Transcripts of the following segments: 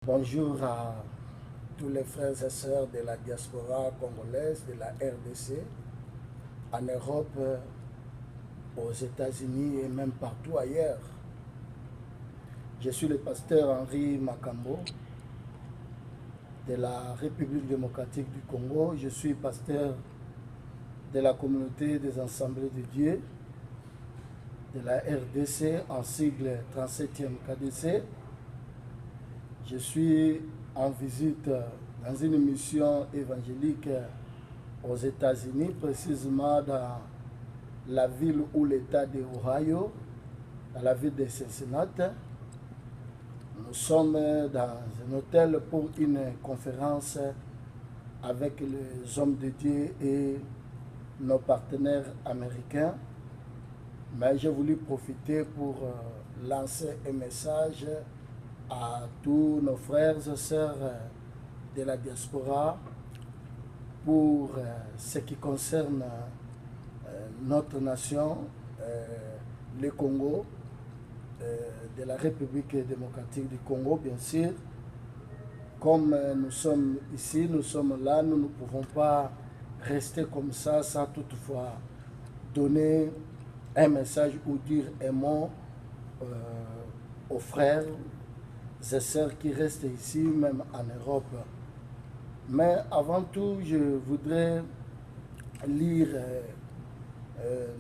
Bonjour à tous les frères et sœurs de la diaspora congolaise, de la RDC, en Europe, aux États-Unis et même partout ailleurs. Je suis le pasteur Henri Makambo de la République démocratique du Congo. Je suis pasteur de la communauté des Assemblées de Dieu, de la RDC en sigle 37e KDC. Je suis en visite dans une mission évangélique aux États-Unis, précisément dans la ville ou l'État de Ohio, dans la ville de Cincinnati. Nous sommes dans un hôtel pour une conférence avec les hommes de Dieu et nos partenaires américains. Mais j'ai voulu profiter pour lancer un message à tous nos frères et sœurs de la diaspora pour ce qui concerne notre nation, le Congo, de la République démocratique du Congo, bien sûr. Comme nous sommes ici, nous sommes là, nous ne pouvons pas rester comme ça sans toutefois donner un message ou dire un mot aux frères et sœurs qui restent ici, même en Europe. Mais avant tout, je voudrais lire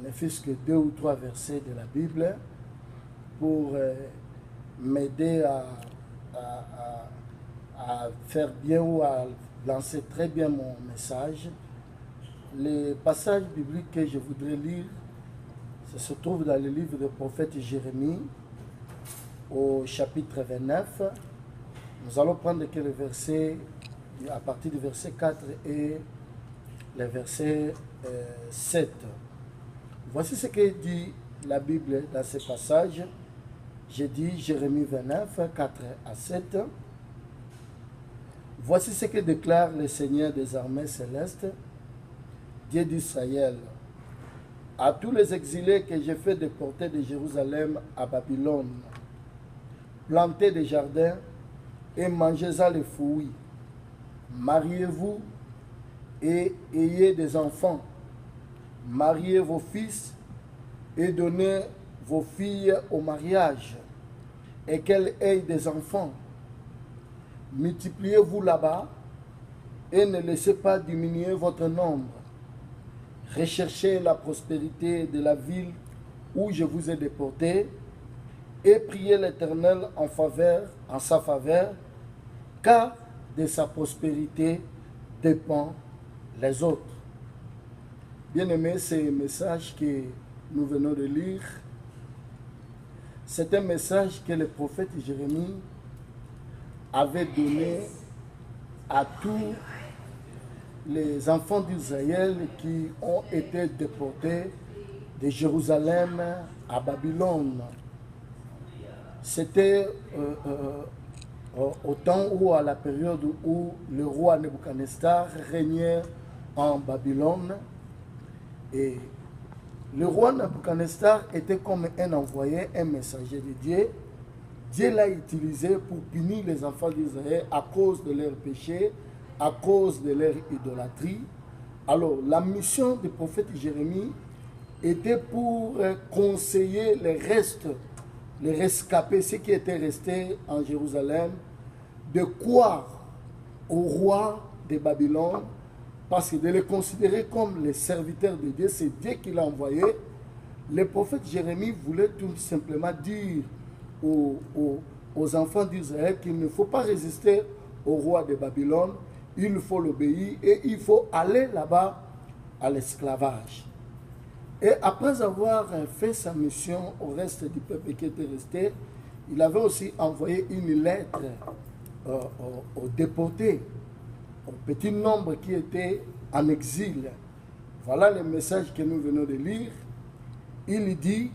ne fût-ce que 2 ou 3 versets de la Bible pour m'aider à faire bien ou à lancer très bien mon message. Les passages bibliques que je voudrais lire, ça se trouve dans le livre du prophète Jérémie, au chapitre 29. Nous allons prendre que le verset, à partir du verset 4 et le verset 7. Voici ce que dit la Bible dans ce passage. J'ai dit Jérémie 29, 4 à 7. Voici ce que déclare le Seigneur des armées célestes, Dieu d'Israël. À tous les exilés que j'ai fait déporter de Jérusalem à Babylone, plantez des jardins et mangez-en les fruits. Mariez-vous et ayez des enfants. Mariez vos fils et donnez vos filles au mariage, et qu'elles aient des enfants. Multipliez-vous là-bas et ne laissez pas diminuer votre nombre. Recherchez la prospérité de la ville où je vous ai déporté et priez l'Éternel en sa faveur, car de sa prospérité dépend les autres. Bien-aimés, c'est un message que nous venons de lire. C'est un message que le prophète Jérémie avait donné à tous les enfants d'Israël qui ont été déportés de Jérusalem à Babylone. C'était au temps ou à la période où le roi Nebuchadnezzar régnait en Babylone. Et le roi Nebuchadnezzar était comme un envoyé, un messager de Dieu. Dieu l'a utilisé pour punir les enfants d'Israël à cause de leurs péchés, à cause de leur idolâtrie. Alors, la mission du prophète Jérémie était pour conseiller les rescapés, ceux qui étaient restés en Jérusalem, de croire au roi de Babylone, parce que de les considérer comme les serviteurs de Dieu, c'est Dieu qui l'a envoyé. Le prophète Jérémie voulait tout simplement dire aux enfants d'Israël qu'il ne faut pas résister au roi de Babylone, il faut l'obéir et il faut aller là-bas à l'esclavage. Et après avoir fait sa mission au reste du peuple qui était resté, il avait aussi envoyé une lettre aux déportés, au petit nombre qui était en exil. Voilà le message que nous venons de lire. Il dit,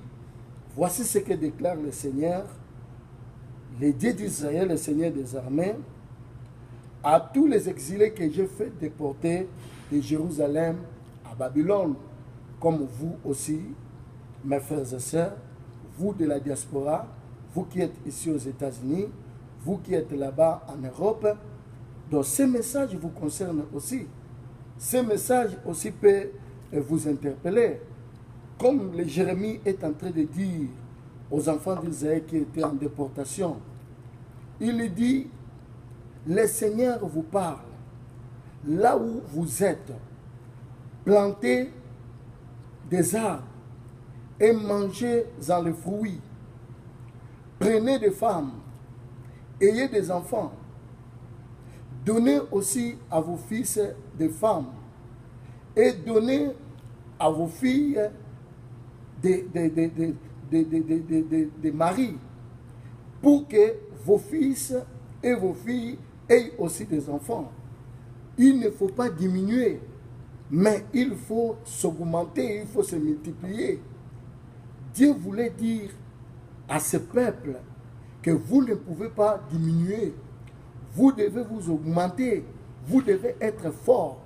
voici ce que déclare le Seigneur, le Dieu d'Israël, le Seigneur des armées, à tous les exilés que j'ai fait déporter de Jérusalem à Babylone, comme vous aussi, mes frères et sœurs, vous de la diaspora, vous qui êtes ici aux États-Unis, vous qui êtes là-bas en Europe, donc ces messages vous concernent aussi. Ces messages aussi peuvent vous interpeller. Comme le Jérémie est en train de dire aux enfants d'Israël qui étaient en déportation, il dit, le Seigneur vous parle, là où vous êtes, plantez des arbres et mangez-en les fruits. Prenez des femmes, ayez des enfants. Donnez aussi à vos fils des femmes et donnez à vos filles des maris pour que vos fils et vos filles aient aussi des enfants. Il ne faut pas diminuer, mais il faut s'augmenter, il faut se multiplier. Dieu voulait dire à ce peuple que vous ne pouvez pas diminuer. Vous devez vous augmenter. Vous devez être fort.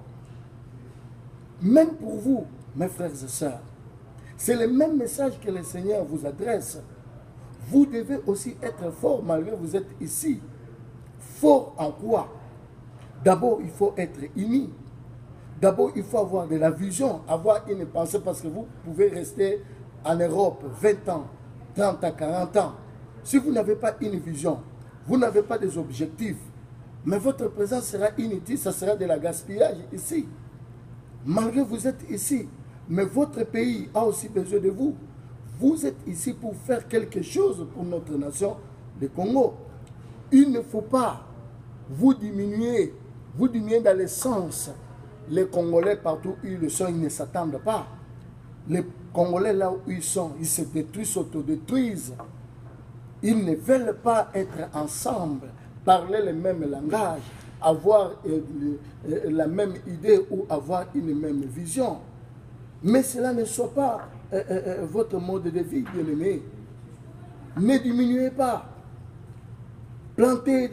Même pour vous, mes frères et sœurs. C'est le même message que le Seigneur vous adresse. Vous devez aussi être fort malgré que vous êtes ici. Fort en quoi? D'abord, il faut être unis. D'abord, il faut avoir de la vision, avoir une pensée, parce que vous pouvez rester en Europe 20 ans, 30 à 40 ans. Si vous n'avez pas une vision, vous n'avez pas des objectifs, mais votre présence sera inutile, ça sera de la gaspillage ici. Malgré que vous êtes ici, mais votre pays a aussi besoin de vous. Vous êtes ici pour faire quelque chose pour notre nation, le Congo. Il ne faut pas vous diminuer dans le sens. Les Congolais, partout où ils sont, ils ne s'attendent pas. Les Congolais, là où ils sont, ils se détruisent, s'autodétruisent. Ils ne veulent pas être ensemble, parler le même langage, avoir la même idée ou avoir une même vision. Mais cela ne soit pas votre mode de vie, bien-aimé. Ne diminuez pas. Plantez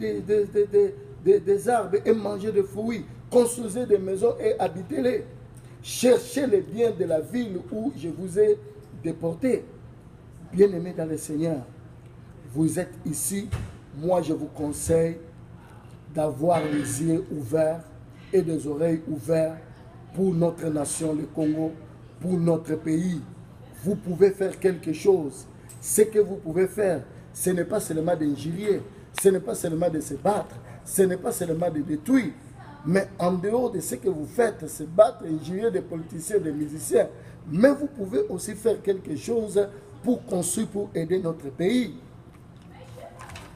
des arbres et mangez des fruits. Construisez des maisons et habitez-les. Cherchez les biens de la ville où je vous ai déporté. Bien-aimés dans le Seigneur, vous êtes ici. Moi, je vous conseille d'avoir les yeux ouverts et des oreilles ouvertes pour notre nation, le Congo, pour notre pays. Vous pouvez faire quelque chose. Ce que vous pouvez faire, ce n'est pas seulement d'injurier, ce n'est pas seulement de se battre, ce n'est pas seulement de détruire. Mais en dehors de ce que vous faites, se battre, injurier des politiciens, des musiciens, mais vous pouvez aussi faire quelque chose pour construire, pour aider notre pays.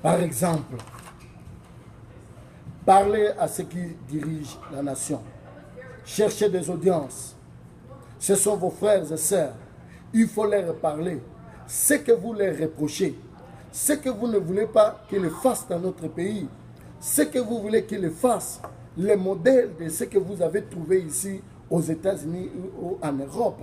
Par exemple, parlez à ceux qui dirigent la nation. Cherchez des audiences. Ce sont vos frères et sœurs. Il faut leur parler. Ce que vous leur reprochez, ce que vous ne voulez pas qu'ils fassent dans notre pays, ce que vous voulez qu'ils fassent, les modèles de ce que vous avez trouvé ici aux États-Unis ou en Europe.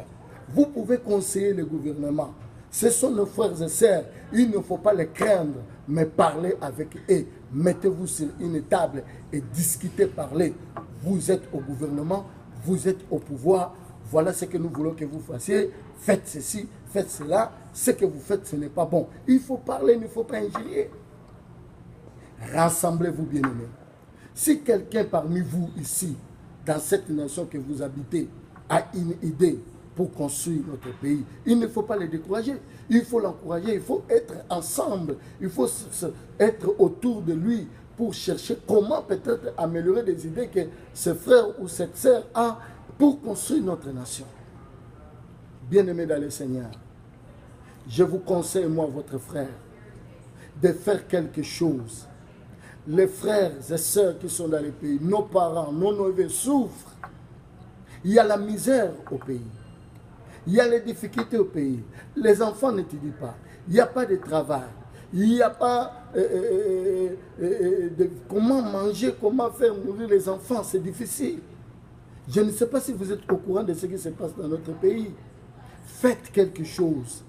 Vous pouvez conseiller le gouvernement. Ce sont nos frères et sœurs. Il ne faut pas les craindre, mais parler avec eux. Mettez-vous sur une table et discutez, parlez. Vous êtes au gouvernement, vous êtes au pouvoir. Voilà ce que nous voulons que vous fassiez. Faites ceci, faites cela. Ce que vous faites, ce n'est pas bon. Il faut parler, il ne faut pas injurier. Rassemblez-vous, bien-aimés. Si quelqu'un parmi vous ici, dans cette nation que vous habitez, a une idée pour construire notre pays, il ne faut pas le décourager. Il faut l'encourager, il faut être ensemble. Il faut être autour de lui pour chercher comment peut-être améliorer des idées que ce frère ou cette sœur a pour construire notre nation. Bien-aimés dans le Seigneur, je vous conseille, moi, votre frère, de faire quelque chose. Les frères et sœurs qui sont dans les pays, nos parents, nos neveux souffrent. Il y a la misère au pays. Il y a les difficultés au pays. Les enfants n'étudient pas. Il n'y a pas de travail. Il n'y a pas comment manger, comment faire nourrir les enfants. C'est difficile. Je ne sais pas si vous êtes au courant de ce qui se passe dans notre pays. Faites quelque chose.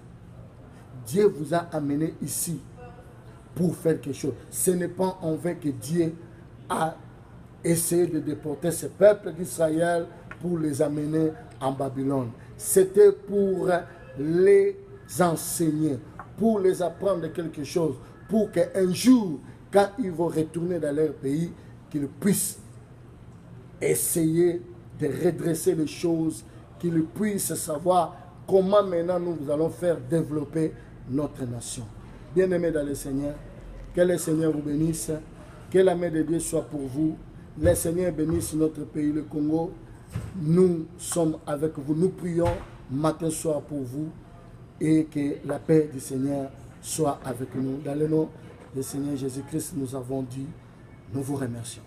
Dieu vous a amené ici pour faire quelque chose. Ce n'est pas en vain que Dieu a essayé de déporter ce peuple d'Israël pour les amener en Babylone. C'était pour les enseigner, pour les apprendre quelque chose, pour qu'un jour, quand ils vont retourner dans leur pays, qu'ils puissent essayer de redresser les choses, qu'ils puissent savoir comment maintenant nous allons faire développer notre nation. Bien-aimés dans le Seigneur, que le Seigneur vous bénisse, que la main de Dieu soit pour vous. Le Seigneur bénisse notre pays, le Congo. Nous sommes avec vous, nous prions matin, soir pour vous, et que la paix du Seigneur soit avec nous. Dans le nom du Seigneur Jésus-Christ, nous avons dit, nous vous remercions.